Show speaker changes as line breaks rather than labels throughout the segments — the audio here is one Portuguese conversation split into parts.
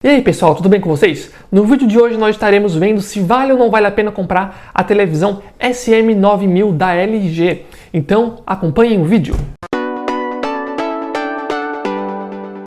E aí pessoal, tudo bem com vocês? No vídeo de hoje nós estaremos vendo se vale ou não vale a pena comprar a televisão SM9000 da LG. Então acompanhem o vídeo.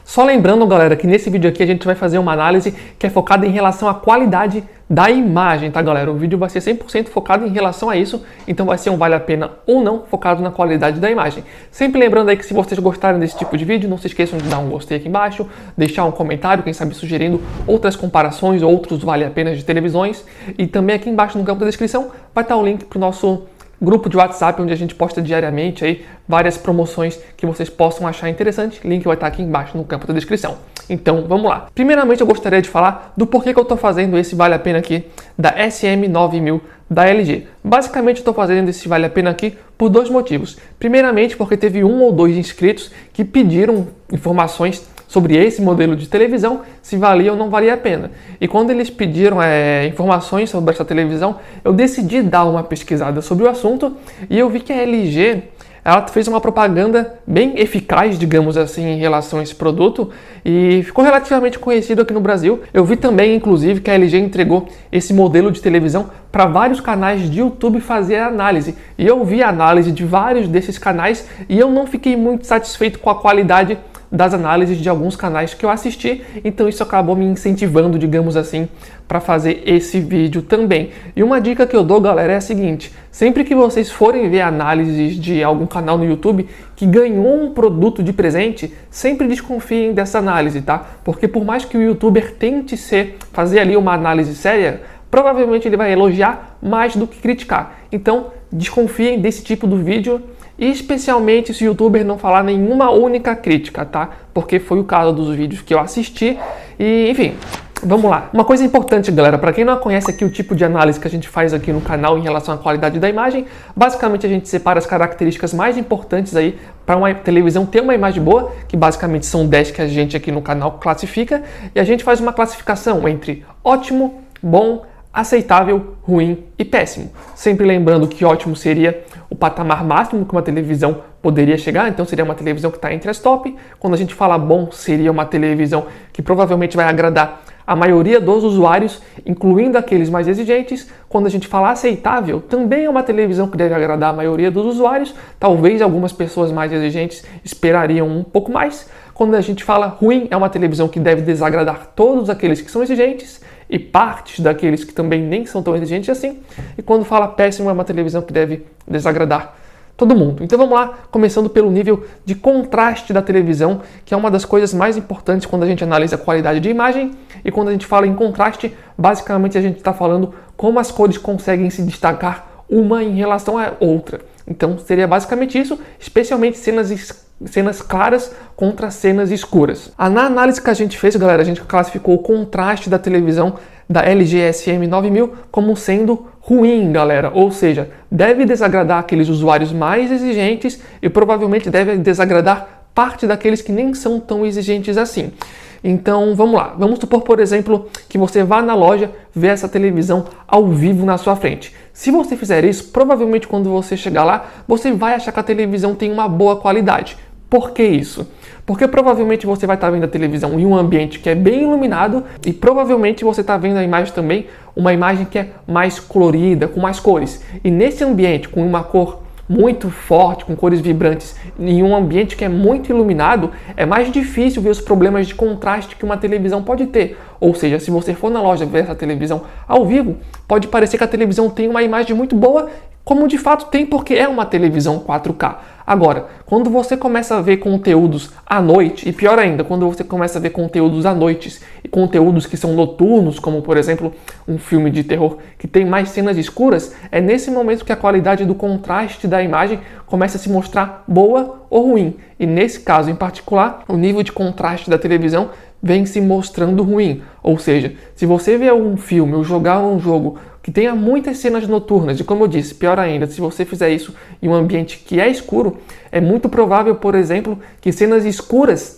Só lembrando, galera, que nesse vídeo aqui a gente vai fazer uma análise que é focada em relação à qualidade da imagem, tá, galera? O vídeo vai ser 100% focado em relação a isso, então vai ser um vale a pena ou não focado na qualidade da imagem. Sempre lembrando aí que se vocês gostarem desse tipo de vídeo, não se esqueçam de dar um gostei aqui embaixo, deixar um comentário, quem sabe sugerindo outras comparações, outros vale a pena de televisões. E também aqui embaixo no campo da descrição vai estar o link para o nosso grupo de WhatsApp, onde a gente posta diariamente aí várias promoções que vocês possam achar interessante. Link vai estar aqui embaixo no campo da descrição. Então, vamos lá. Primeiramente, eu gostaria de falar do porquê que eu estou fazendo esse vale a pena aqui da SM9000 da LG. Basicamente, eu estou fazendo esse vale a pena aqui por dois motivos. Primeiramente, porque teve 1 ou 2 inscritos que pediram informações sobre esse modelo de televisão, se valia ou não valia a pena. E quando eles pediram informações sobre essa televisão, eu decidi dar uma pesquisada sobre o assunto e eu vi que a LG ela fez uma propaganda bem eficaz, digamos assim, em relação a esse produto e ficou relativamente conhecido aqui no Brasil. Eu vi também, inclusive, que a LG entregou esse modelo de televisão para vários canais de YouTube fazer a análise. E eu vi a análise de vários desses canais e eu não fiquei muito satisfeito com a qualidade das análises de alguns canais que eu assisti, então isso acabou me incentivando, digamos assim, para fazer esse vídeo também. E uma dica que eu dou, galera, é a seguinte: sempre que vocês forem ver análises de algum canal no YouTube que ganhou um produto de presente, sempre desconfiem dessa análise, tá? Porque por mais que o YouTuber tente fazer ali uma análise séria, provavelmente ele vai elogiar mais do que criticar. Então, desconfiem desse tipo do vídeo, e especialmente se o YouTuber não falar nenhuma única crítica, tá? Porque foi o caso dos vídeos que eu assisti e, enfim, vamos lá. Uma coisa importante, galera, para quem não conhece aqui o tipo de análise que a gente faz aqui no canal em relação à qualidade da imagem, basicamente a gente separa as características mais importantes aí para uma televisão ter uma imagem boa, que basicamente são 10 que a gente aqui no canal classifica, e a gente faz uma classificação entre ótimo, bom, aceitável, ruim e péssimo. Sempre lembrando que ótimo seria o patamar máximo que uma televisão poderia chegar, então seria uma televisão que está entre as top. Quando a gente fala bom, seria uma televisão que provavelmente vai agradar a maioria dos usuários, incluindo aqueles mais exigentes. Quando a gente fala aceitável, também é uma televisão que deve agradar a maioria dos usuários. Talvez algumas pessoas mais exigentes esperariam um pouco mais. Quando a gente fala ruim, é uma televisão que deve desagradar todos aqueles que são exigentes e partes daqueles que também nem são tão exigentes assim. E quando fala péssimo, é uma televisão que deve desagradar todo mundo. Então vamos lá, começando pelo nível de contraste da televisão, que é uma das coisas mais importantes quando a gente analisa a qualidade de imagem. E quando a gente fala em contraste, basicamente a gente está falando como as cores conseguem se destacar uma em relação à outra. Então seria basicamente isso, especialmente cenas claras contra cenas escuras. Na análise que a gente fez, galera, a gente classificou o contraste da televisão da LG SM9000 como sendo ruim, galera. Ou seja, deve desagradar aqueles usuários mais exigentes e provavelmente deve desagradar parte daqueles que nem são tão exigentes assim. Então vamos lá, vamos supor, por exemplo, que você vá na loja ver essa televisão ao vivo na sua frente. Se você fizer isso, provavelmente quando você chegar lá, você vai achar que a televisão tem uma boa qualidade. Por que isso? Porque provavelmente você vai estar vendo a televisão em um ambiente que é bem iluminado e provavelmente você está vendo a imagem também, uma imagem que é mais colorida, com mais cores. E nesse ambiente, com uma cor muito forte, com cores vibrantes, em um ambiente que é muito iluminado, é mais difícil ver os problemas de contraste que uma televisão pode ter. Ou seja, se você for na loja ver essa televisão ao vivo, pode parecer que a televisão tem uma imagem muito boa, como de fato tem, porque é uma televisão 4K. Agora, quando você começa a ver conteúdos à noite, e pior ainda, quando você começa a ver conteúdos à noite e conteúdos que são noturnos, como por exemplo um filme de terror que tem mais cenas escuras, é nesse momento que a qualidade do contraste da imagem começa a se mostrar boa ou ruim. E nesse caso em particular, o nível de contraste da televisão vem se mostrando ruim. Ou seja, se você vê um filme ou jogar um jogo que tenha muitas cenas noturnas, e como eu disse, pior ainda, se você fizer isso em um ambiente que é escuro, é muito provável, por exemplo, que cenas escuras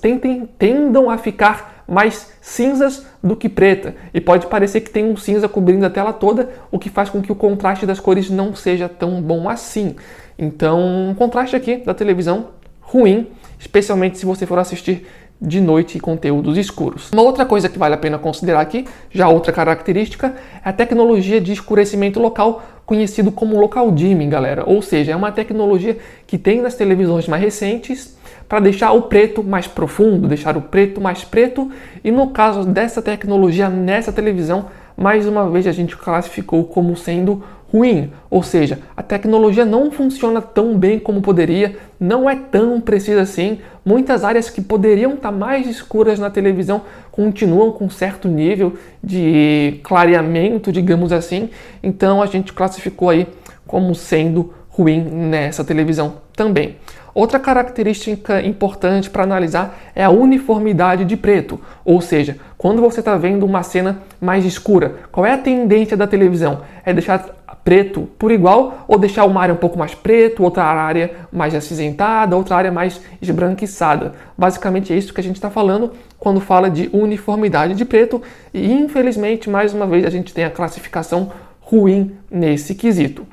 tendam a ficar mais cinzas do que preta, e pode parecer que tem um cinza cobrindo a tela toda, o que faz com que o contraste das cores não seja tão bom assim. Então, o contraste aqui da televisão, ruim, especialmente se você for assistir de noite e conteúdos escuros. Uma outra coisa que vale a pena considerar aqui, já outra característica, é a tecnologia de escurecimento local, conhecido como local dimming, galera. Ou seja, é uma tecnologia que tem nas televisões mais recentes para deixar o preto mais profundo, deixar o preto mais preto, e no caso dessa tecnologia nessa televisão, mais uma vez a gente classificou como sendo ruim, ou seja, a tecnologia não funciona tão bem como poderia, não é tão precisa assim, muitas áreas que poderiam estar mais escuras na televisão continuam com certo nível de clareamento, digamos assim, então a gente classificou aí como sendo ruim nessa televisão também. Outra característica importante para analisar é a uniformidade de preto, ou seja, quando você está vendo uma cena mais escura, qual é a tendência da televisão? É deixar preto por igual ou deixar uma área um pouco mais preto, outra área mais acinzentada, outra área mais esbranquiçada? Basicamente é isso que a gente está falando quando fala de uniformidade de preto e infelizmente, mais uma vez, a gente tem a classificação ruim nesse quesito.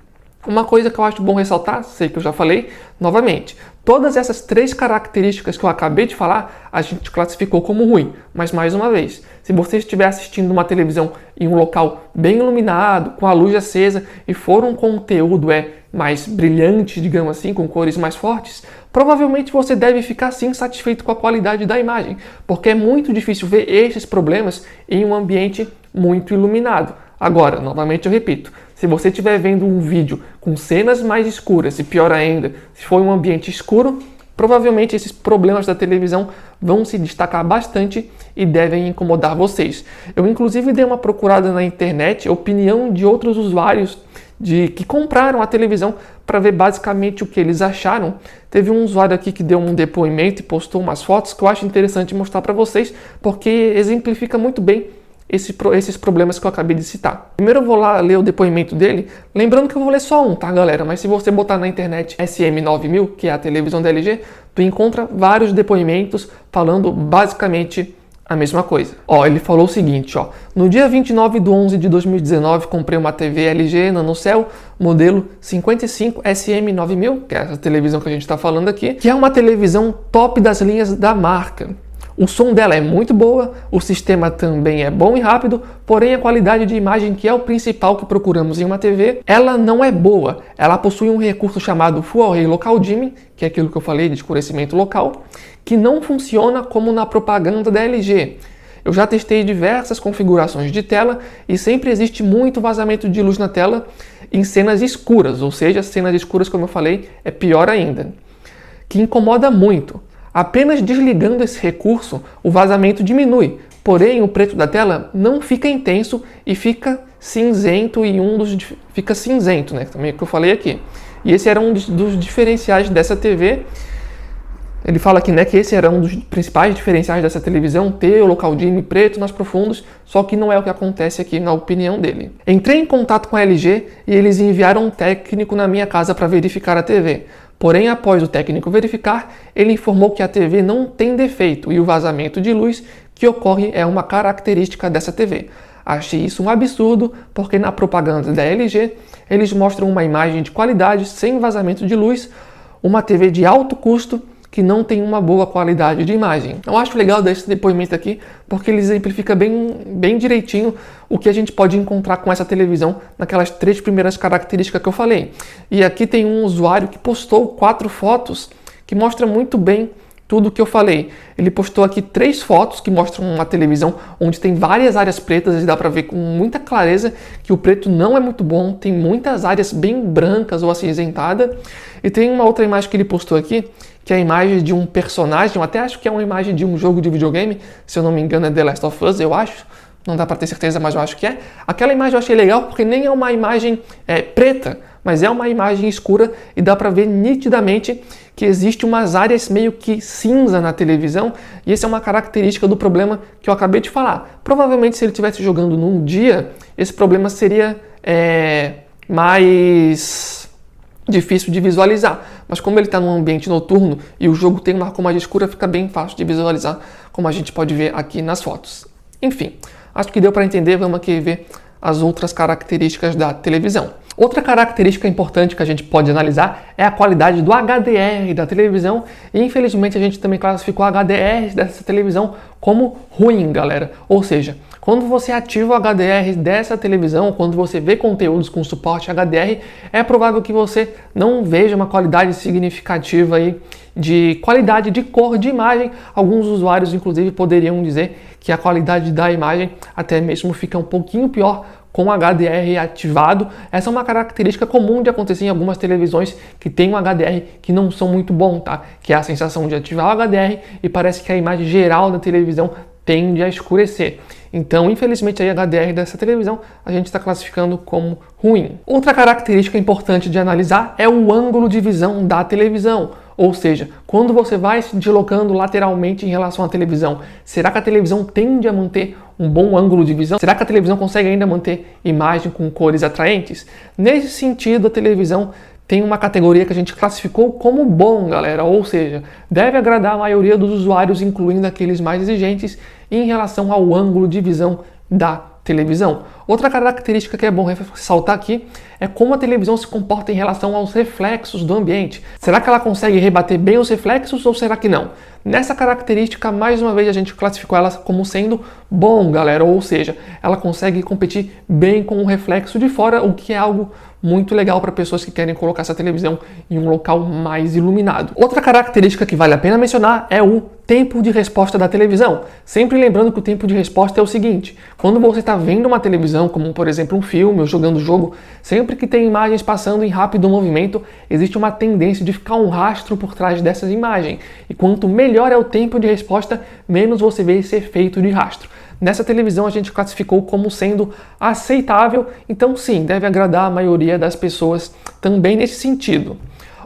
Uma coisa que eu acho bom ressaltar, sei que eu já falei, novamente, todas essas três características que eu acabei de falar, a gente classificou como ruim. Mas mais uma vez, se você estiver assistindo uma televisão em um local bem iluminado, com a luz acesa e for um conteúdo mais brilhante, digamos assim, com cores mais fortes, provavelmente você deve ficar sim satisfeito com a qualidade da imagem, porque é muito difícil ver esses problemas em um ambiente muito iluminado. Agora, novamente eu repito, se você estiver vendo um vídeo com cenas mais escuras, e pior ainda, se for um ambiente escuro, provavelmente esses problemas da televisão vão se destacar bastante e devem incomodar vocês. Eu inclusive dei uma procurada na internet, opinião de outros usuários que compraram a televisão para ver basicamente o que eles acharam. Teve um usuário aqui que deu um depoimento e postou umas fotos que eu acho interessante mostrar para vocês, porque exemplifica muito bem esses problemas que eu acabei de citar. Primeiro eu vou lá ler o depoimento dele, lembrando que eu vou ler só um, tá, galera? Mas se você botar na internet SM9000, que é a televisão da LG, tu encontra vários depoimentos falando basicamente a mesma coisa. Ó, ele falou o seguinte, ó: no dia 29/11/2019, comprei uma TV LG NanoCell, modelo 55 SM9000, que é essa televisão que a gente está falando aqui, que é uma televisão top das linhas da marca. O som dela é muito boa, o sistema também é bom e rápido, porém a qualidade de imagem, que é o principal que procuramos em uma TV, ela não é boa. Ela possui um recurso chamado Full Array Local Dimming, que é aquilo que eu falei de escurecimento local, que não funciona como na propaganda da LG. Eu já testei diversas configurações de tela e sempre existe muito vazamento de luz na tela em cenas escuras, ou seja, cenas escuras, como eu falei, é pior ainda, que incomoda muito. Apenas desligando esse recurso, o vazamento diminui, porém o preto da tela não fica intenso e fica cinzento, fica cinzento, né? Também que eu falei aqui. E esse era um dos diferenciais dessa TV. Ele fala aqui, né, que esse era um dos principais diferenciais dessa televisão, ter o local dimming preto nas profundos, só que não é o que acontece aqui na opinião dele. Entrei em contato com a LG e eles enviaram um técnico na minha casa para verificar a TV. Porém, após o técnico verificar, ele informou que a TV não tem defeito e o vazamento de luz que ocorre é uma característica dessa TV. Achei isso um absurdo, porque na propaganda da LG eles mostram uma imagem de qualidade sem vazamento de luz, uma TV de alto custo que não tem uma boa qualidade de imagem. Eu acho legal desse depoimento aqui, porque ele exemplifica bem direitinho o que a gente pode encontrar com essa televisão naquelas três primeiras características que eu falei. E aqui tem um usuário que postou 4 fotos que mostra muito bem tudo o que eu falei. Ele postou aqui 3 fotos que mostram uma televisão onde tem várias áreas pretas e dá para ver com muita clareza que o preto não é muito bom, tem muitas áreas bem brancas ou acinzentada. E tem uma outra imagem que ele postou aqui, que é a imagem de um personagem, eu até acho que é uma imagem de um jogo de videogame, se eu não me engano é The Last of Us, eu acho, não dá para ter certeza, mas eu acho que é. Aquela imagem eu achei legal porque nem é uma imagem preta, mas é uma imagem escura e dá para ver nitidamente que existe umas áreas meio que cinza na televisão, e essa é uma característica do problema que eu acabei de falar. Provavelmente se ele estivesse jogando num dia, esse problema seria mais difícil de visualizar, mas como ele está num ambiente noturno e o jogo tem uma cor mais escura, fica bem fácil de visualizar, como a gente pode ver aqui nas fotos. Enfim, acho que deu para entender, vamos aqui ver as outras características da televisão. Outra característica importante que a gente pode analisar é a qualidade do HDR da televisão e infelizmente a gente também classificou o HDR dessa televisão como ruim, galera. Ou seja, quando você ativa o HDR dessa televisão, quando você vê conteúdos com suporte HDR, é provável que você não veja uma qualidade significativa aí de qualidade de cor de imagem. Alguns usuários, inclusive, poderiam dizer que a qualidade da imagem até mesmo fica um pouquinho pior com o HDR ativado. Essa é uma característica comum de acontecer em algumas televisões que tem um HDR que não são muito bom, tá? Que é a sensação de ativar o HDR e parece que a imagem geral da televisão tende a escurecer. Então, infelizmente, a HDR dessa televisão a gente está classificando como ruim. Outra característica importante de analisar é o ângulo de visão da televisão. Ou seja, quando você vai se deslocando lateralmente em relação à televisão, será que a televisão tende a manter um bom ângulo de visão? Será que a televisão consegue ainda manter imagem com cores atraentes? Nesse sentido, a televisão tem uma categoria que a gente classificou como bom, galera, ou seja, deve agradar a maioria dos usuários, incluindo aqueles mais exigentes, em relação ao ângulo de visão da televisão. Outra característica que é bom ressaltar aqui é como a televisão se comporta em relação aos reflexos do ambiente. Será que ela consegue rebater bem os reflexos ou será que não? Nessa característica, mais uma vez, a gente classificou ela como sendo bom, galera, ou seja, ela consegue competir bem com o reflexo de fora, o que é algo muito legal para pessoas que querem colocar essa televisão em um local mais iluminado. Outra característica que vale a pena mencionar é o tempo de resposta da televisão. Sempre lembrando que o tempo de resposta é o seguinte: quando você está vendo uma televisão, como por exemplo um filme ou jogando jogo, sempre que tem imagens passando em rápido movimento, existe uma tendência de ficar um rastro por trás dessas imagens. E quanto melhor é o tempo de resposta, menos você vê esse efeito de rastro. Nessa televisão a gente classificou como sendo aceitável, então sim, deve agradar a maioria das pessoas também nesse sentido.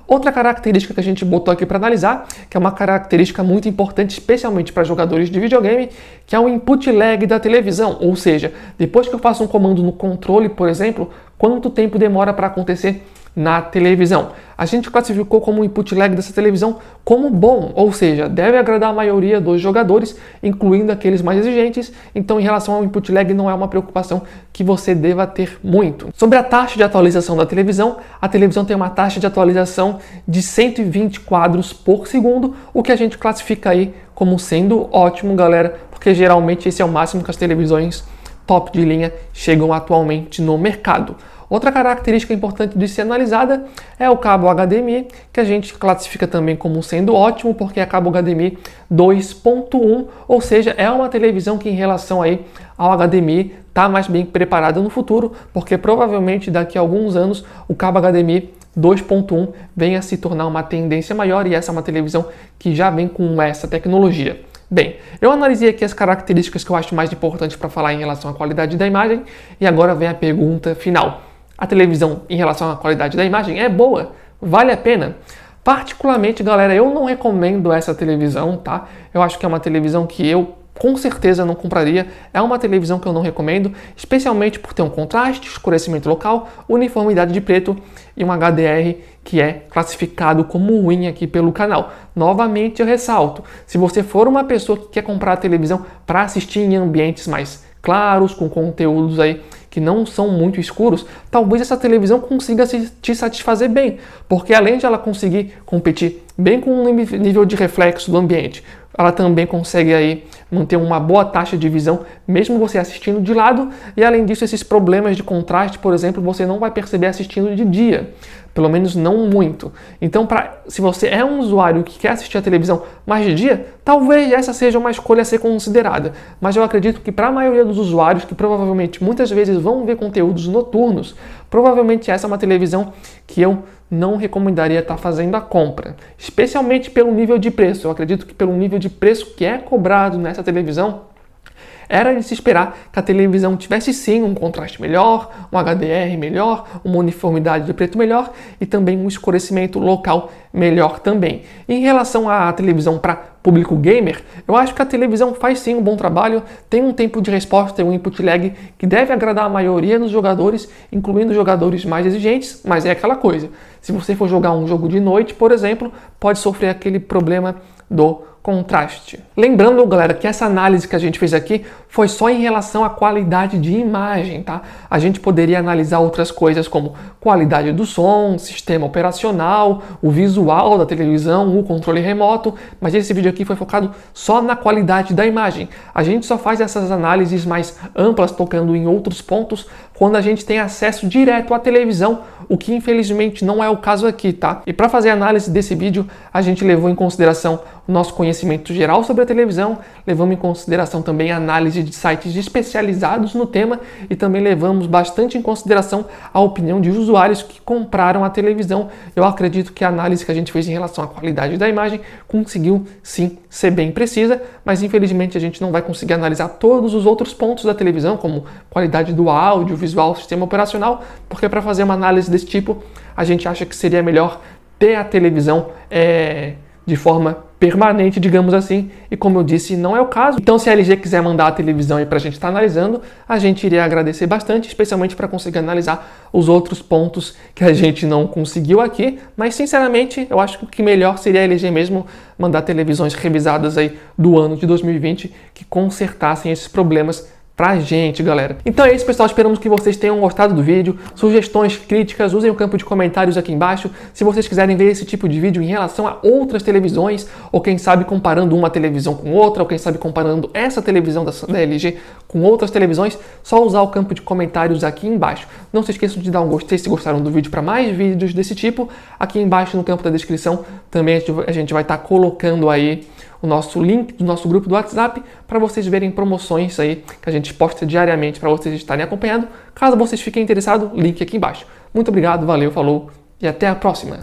Outra característica que a gente botou aqui para analisar, que é uma característica muito importante, especialmente para jogadores de videogame, que é o input lag da televisão, ou seja, depois que eu faço um comando no controle, por exemplo, quanto tempo demora para acontecer na televisão. A gente classificou como o input lag dessa televisão como bom, ou seja, deve agradar a maioria dos jogadores, incluindo aqueles mais exigentes, então em relação ao input lag não é uma preocupação que você deva ter muito. Sobre a taxa de atualização da televisão, a televisão tem uma taxa de atualização de 120 quadros por segundo, o que a gente classifica aí como sendo ótimo, galera, porque geralmente esse é o máximo que as televisões top de linha chegam atualmente no mercado. Outra característica importante de ser analisada é o cabo HDMI, que a gente classifica também como sendo ótimo, porque é cabo HDMI 2.1, ou seja, é uma televisão que em relação aí ao HDMI está mais bem preparada no futuro, porque provavelmente daqui a alguns anos o cabo HDMI 2.1 venha a se tornar uma tendência maior e essa é uma televisão que já vem com essa tecnologia. Bem, eu analisei aqui as características que eu acho mais importantes para falar em relação à qualidade da imagem e agora vem a pergunta final. A televisão em relação à qualidade da imagem é boa? Vale a pena? Particularmente, galera, eu não recomendo essa televisão, tá? Eu acho que é uma televisão que eu com certeza não compraria. É uma televisão que eu não recomendo, especialmente por ter um contraste, escurecimento local, uniformidade de preto e um HDR que é classificado como ruim aqui pelo canal. Novamente eu ressalto, se você for uma pessoa que quer comprar a televisão para assistir em ambientes mais claros, com conteúdos aí que não são muito escuros, talvez essa televisão consiga te satisfazer bem, porque além de ela conseguir competir bem com o nível de reflexo do ambiente, ela também consegue aí manter uma boa taxa de visão, mesmo você assistindo de lado, e além disso, esses problemas de contraste, por exemplo, você não vai perceber assistindo de dia, pelo menos não muito. Então, se você é um usuário que quer assistir a televisão mais de dia, talvez essa seja uma escolha a ser considerada, mas eu acredito que para a maioria dos usuários, que provavelmente muitas vezes vão ver conteúdos noturnos, provavelmente essa é uma televisão que eu não recomendaria estar fazendo a compra, especialmente pelo nível de preço. Eu acredito que pelo nível de preço que é cobrado nessa televisão, era de se esperar que a televisão tivesse sim um contraste melhor, um HDR melhor, uma uniformidade de preto melhor e também um escurecimento local melhor também. Em relação à televisão para público gamer, eu acho que a televisão faz sim um bom trabalho, tem um tempo de resposta e um input lag que deve agradar a maioria dos jogadores, incluindo jogadores mais exigentes, mas é aquela coisa, se você for jogar um jogo de noite, por exemplo, pode sofrer aquele problema do contraste. Lembrando, galera, que essa análise que a gente fez aqui foi só em relação à qualidade de imagem, tá? A gente poderia analisar outras coisas como qualidade do som, sistema operacional, o visual da televisão, o controle remoto, mas esse vídeo aqui foi focado só na qualidade da imagem. A gente só faz essas análises mais amplas, tocando em outros pontos, quando a gente tem acesso direto à televisão, o que infelizmente não é o caso aqui, tá? E para fazer a análise desse vídeo, a gente levou em consideração o nosso conhecimento geral sobre a televisão, levamos em consideração também a análise de sites especializados no tema e também levamos bastante em consideração a opinião de usuários que compraram a televisão. Eu acredito que a análise que a gente fez em relação à qualidade da imagem conseguiu sim ser bem precisa, mas infelizmente a gente não vai conseguir analisar todos os outros pontos da televisão, como qualidade do áudio, visual, sistema operacional, porque para fazer uma análise desse tipo, a gente acha que seria melhor ter a televisão de forma permanente, digamos assim, e como eu disse, não é o caso. Então, se a LG quiser mandar a televisão aí pra gente estar analisando, a gente iria agradecer bastante, especialmente para conseguir analisar os outros pontos que a gente não conseguiu aqui, mas sinceramente, eu acho que o que melhor seria a LG mesmo mandar televisões revisadas aí do ano de 2020 que consertassem esses problemas pra gente, galera. Então é isso, pessoal. Esperamos que vocês tenham gostado do vídeo. Sugestões, críticas, usem o campo de comentários aqui embaixo. Se vocês quiserem ver esse tipo de vídeo em relação a outras televisões, ou quem sabe comparando uma televisão com outra, ou quem sabe comparando essa televisão da LG com outras televisões, só usar o campo de comentários aqui embaixo. Não se esqueçam de dar um gostei se gostaram do vídeo para mais vídeos desse tipo. Aqui embaixo no campo da descrição também a gente vai estar colocando aí o nosso link do nosso grupo do WhatsApp para vocês verem promoções aí que a gente posta diariamente para vocês estarem acompanhando. Caso vocês fiquem interessados, link aqui embaixo. Muito obrigado, valeu, falou e até a próxima!